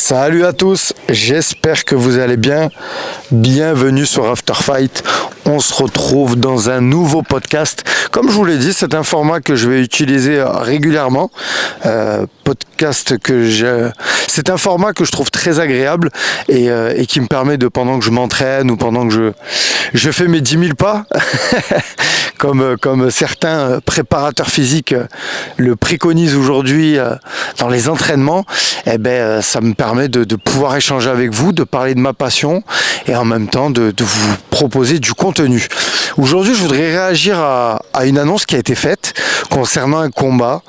Salut à tous, j'espère que vous allez bien. Bienvenue sur After Fight. On se retrouve dans un nouveau podcast. Comme je vous l'ai dit, c'est un format que je vais utiliser régulièrement. C'est un format que je trouve très agréable et qui me permet de, pendant que je m'entraîne ou pendant que je fais mes 10 000 pas, comme certains préparateurs physiques le préconisent aujourd'hui dans les entraînements, ça me permet de pouvoir échanger avec vous, de parler de ma passion et en même temps de vous proposer du contenu. Aujourd'hui, je voudrais réagir à une annonce qui a été faite concernant un combat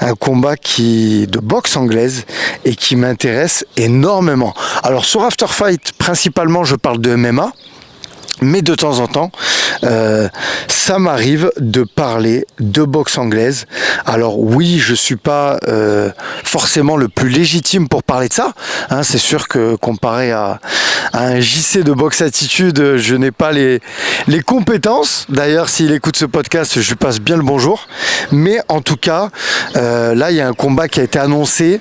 de boxe anglaise et qui m'intéresse énormément. Alors sur After Fight, principalement, je parle de MMA. Mais de temps en temps, ça m'arrive de parler de boxe anglaise. Alors oui, je suis pas forcément le plus légitime pour parler de ça. C'est sûr que comparé à un JC de boxe attitude, je n'ai pas les compétences. D'ailleurs, s'il écoute ce podcast, je lui passe bien le bonjour. Mais en tout cas, là, il y a un combat qui a été annoncé.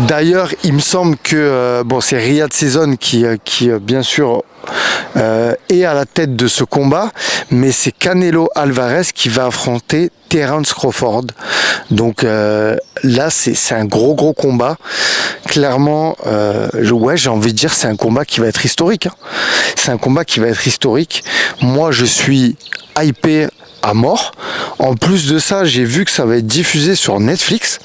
D'ailleurs, il me semble que c'est Riyad Season qui bien sûr est à la tête de ce combat, mais c'est Canelo Alvarez qui va affronter Terence Crawford. Donc là, c'est un gros combat. Clairement, j'ai envie de dire c'est un combat qui va être historique. C'est un combat qui va être historique. Moi, je suis hypé à mort. En plus de ça, j'ai vu que ça va être diffusé sur Netflix.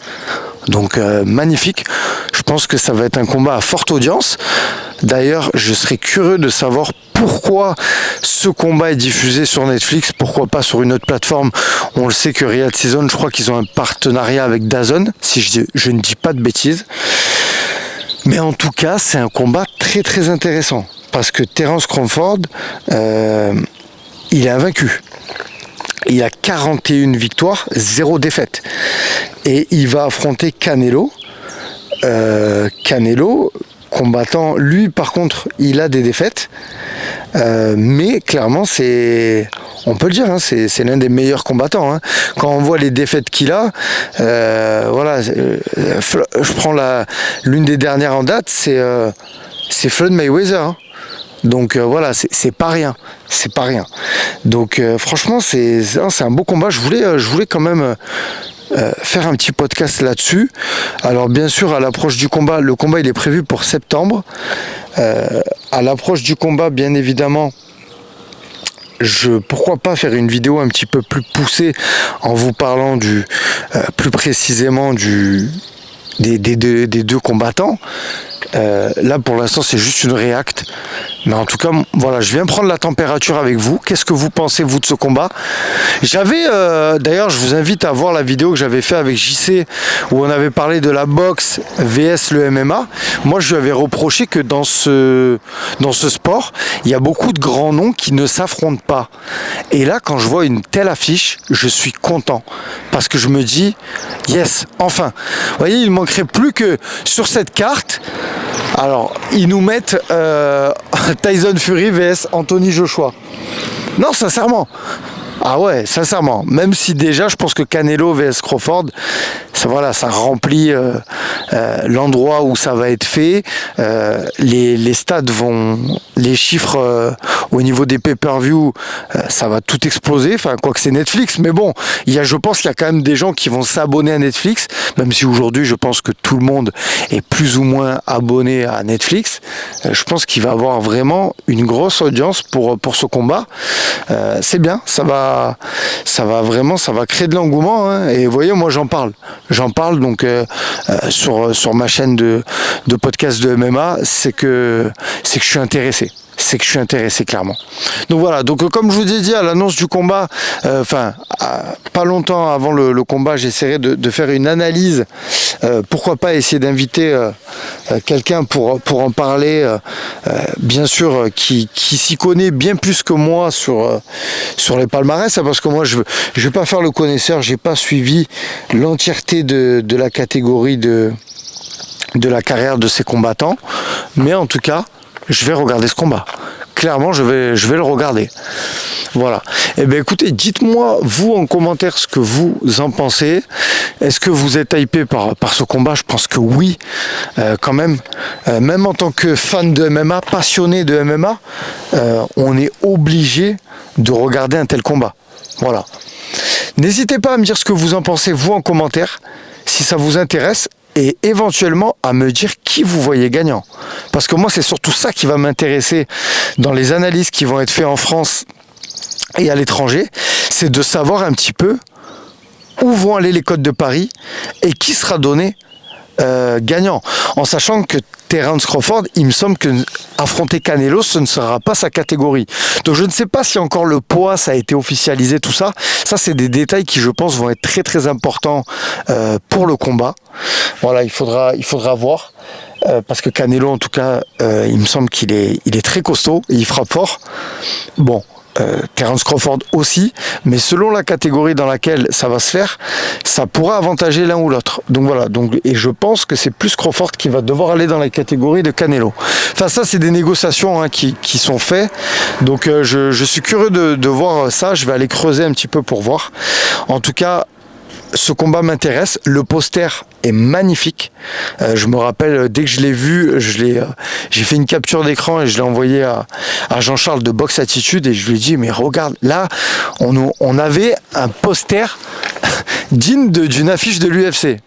Donc magnifique. Je pense que ça va être un combat à forte audience. D'ailleurs, je serais curieux de savoir pourquoi ce combat est diffusé sur Netflix, pourquoi pas sur une autre plateforme. On le sait que Riyad Season, je crois qu'ils ont un partenariat avec DAZN, si je ne dis pas de bêtises. Mais en tout cas, c'est un combat très intéressant. Parce que Terence Crawford, il est invaincu. Il a 41 victoires, 0 défaite. Et il va affronter Canelo. Combattant, lui par contre, il a des défaites. Mais clairement, on peut le dire, c'est l'un des meilleurs combattants. Quand on voit les défaites qu'il a, je prends l'une des dernières en date, c'est Floyd Mayweather. Donc c'est pas rien, Donc franchement, c'est un beau combat. Je voulais quand même faire un petit podcast là-dessus. Alors bien sûr, à l'approche du combat, le combat il est prévu pour septembre. À l'approche du combat, bien évidemment, pourquoi pas faire une vidéo un petit peu plus poussée en vous parlant plus précisément des deux combattants. Là pour l'instant c'est juste une réacte, mais en tout cas voilà, je viens prendre la température avec vous. Qu'est-ce que vous pensez vous de ce combat? D'ailleurs je vous invite à voir la vidéo que j'avais fait avec JC où on avait parlé de la boxe vs le MMA. Moi je lui avais reproché que dans ce sport il y a beaucoup de grands noms qui ne s'affrontent pas, et là quand je vois une telle affiche, je suis content parce que je me dis yes, enfin. Vous voyez, il manquerait plus que sur cette carte. Alors, ils nous mettent Tyson Fury vs Anthony Joshua. Non, sincèrement. Ah ouais, sincèrement. Même si déjà, je pense que Canelo vs Crawford, ça remplit l'endroit où ça va être fait. Les stades les chiffres au niveau des pay-per-view, ça va tout exploser. Enfin, quoique c'est Netflix, mais bon, je pense qu'il y a quand même des gens qui vont s'abonner à Netflix, même si aujourd'hui, je pense que tout le monde est plus ou moins abonné à Netflix. Je pense qu'il va avoir vraiment une grosse audience pour ce combat. C'est bien, ça va créer de l'engouement. Et vous voyez, moi j'en parle donc sur ma chaîne de podcast de MMA, c'est que je suis intéressé. Clairement. Donc voilà, comme je vous ai dit à l'annonce du combat, pas longtemps avant le combat, j'essaierai de faire une analyse. Pourquoi pas essayer d'inviter quelqu'un pour en parler, bien sûr, qui s'y connaît bien plus que moi sur les palmarès, parce que moi je vais pas faire le connaisseur, j'ai pas suivi l'entièreté de la catégorie de la carrière de ces combattants, mais en tout cas je vais regarder ce combat. Clairement, je vais le regarder. Voilà. Eh bien, écoutez, dites-moi, vous, en commentaire, ce que vous en pensez. Est-ce que vous êtes hypé par ce combat? Je pense que oui, quand même. même en tant que fan de MMA, passionné de MMA, on est obligé de regarder un tel combat. Voilà. N'hésitez pas à me dire ce que vous en pensez, vous, en commentaire, si ça vous intéresse, et éventuellement à me dire qui vous voyez gagnant. Parce que moi, c'est surtout ça qui va m'intéresser dans les analyses qui vont être faites en France et à l'étranger, c'est de savoir un petit peu où vont aller les cotes de paris et qui sera donné gagnant. En sachant que Terence Crawford, il me semble que affronter Canelo, ce ne sera pas sa catégorie. Donc je ne sais pas si encore le poids, ça a été officialisé, tout ça. Ça, c'est des détails qui, je pense, vont être très très importants pour le combat. Voilà, il faudra voir. Parce que Canelo, en tout cas, il me semble qu'il est très costaud et il frappe fort. Bon. Terence Crawford aussi, mais selon la catégorie dans laquelle ça va se faire, ça pourra avantager l'un ou l'autre. Donc voilà, et je pense que c'est plus Crawford qui va devoir aller dans la catégorie de Canelo. Enfin ça, c'est des négociations qui sont faites, donc je suis curieux de voir ça, je vais aller creuser un petit peu pour voir. En tout cas, ce combat m'intéresse, le poster est magnifique. Je me rappelle, dès que je l'ai vu, j'ai fait une capture d'écran et je l'ai envoyé à Jean-Charles de Box Attitude et je lui ai dit, mais regarde, là, on avait un poster digne d'une affiche de l'UFC.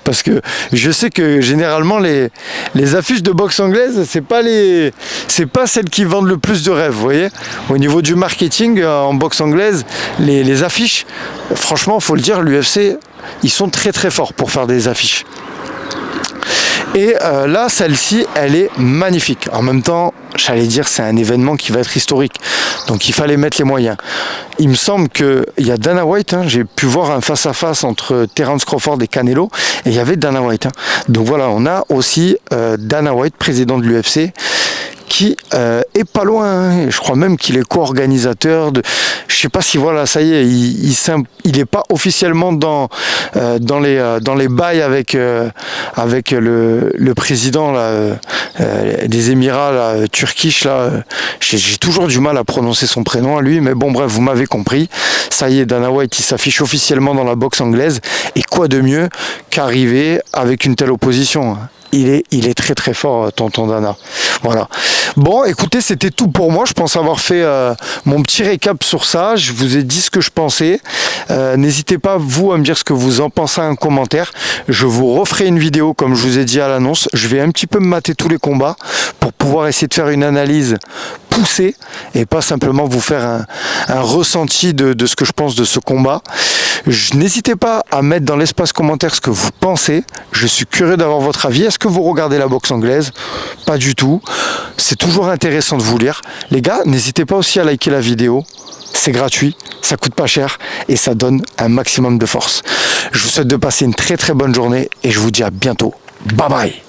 Parce que je sais que généralement les affiches de boxe anglaise, c'est pas celles qui vendent le plus de rêves, vous voyez. Au niveau du marketing en boxe anglaise, les affiches, franchement, faut le dire, l'UFC, ils sont très très forts pour faire des affiches. Et là, celle-ci, elle est magnifique. En même temps, j'allais dire, c'est un événement qui va être historique. Donc il fallait mettre les moyens. Il me semble qu'il y a Dana White, j'ai pu voir un face-à-face entre Terence Crawford et Canelo, et il y avait Dana White. Donc voilà, on a aussi Dana White, président de l'UFC, qui est pas loin, je crois même qu'il est co-organisateur de, je sais pas si voilà, ça y est, il est pas officiellement dans les bails avec le président là, des Émirats là, turkish là, j'ai toujours du mal à prononcer son prénom à lui, mais bon bref, vous m'avez compris. Ça y est, Dana White, il s'affiche officiellement dans la boxe anglaise, et quoi de mieux qu'arriver avec une telle opposition. Il est très très fort, tonton Dana. Voilà. Bon, écoutez, c'était tout pour moi. Je pense avoir fait mon petit récap sur ça. Je vous ai dit ce que je pensais. N'hésitez pas, vous, à me dire ce que vous en pensez en commentaire. Je vous referai une vidéo, comme je vous ai dit à l'annonce. Je vais un petit peu me mater tous les combats pour pouvoir essayer de faire une analyse poussée et pas simplement vous faire un ressenti de ce que je pense de ce combat. N'hésitez pas à mettre dans l'espace commentaire ce que vous pensez. Je suis curieux d'avoir votre avis. Est-ce que vous regardez la boxe anglaise? Pas du tout. C'est toujours intéressant de vous lire. Les gars, n'hésitez pas aussi à liker la vidéo. C'est gratuit, ça coûte pas cher et ça donne un maximum de force. Je vous souhaite de passer une très très bonne journée et je vous dis à bientôt. Bye bye.